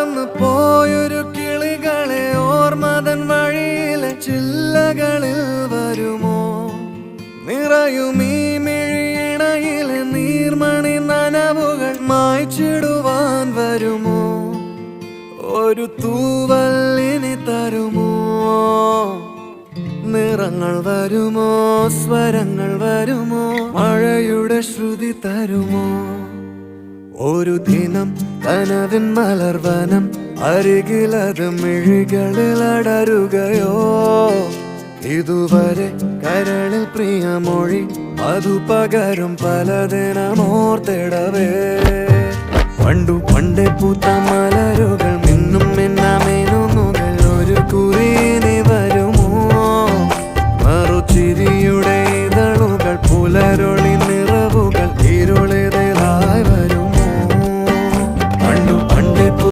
പറന്നു പോയൊരു കിളികളെ ഓർമ്മതൻ വഴിയിലെ ചില്ലകളിൽ വരുമോ? നിറയും ഈ മിഴിയിണയിലെ നീർമണി നനവുകൾ മായ്ച്ചിടുവാൻ വരുമോ? ഒരു തൂവല്ലിനി തരുമോ? നിറങ്ങൾ വരുമോ? സ്വരങ്ങൾ വരുമോ? മഴയുടെ ശ്രുതി തരുമോ? ഒരു ദിനം കനവിൻ മലർവനം അരികിലത് മിഴികളിൽ അടരുകയോ? ഇതുവരെ കരളിൽ പ്രിയമൊഴി അതു പകരും പലതിനമോർത്തിടവേ. പണ്ടു പണ്ടേ പൂത്ത മല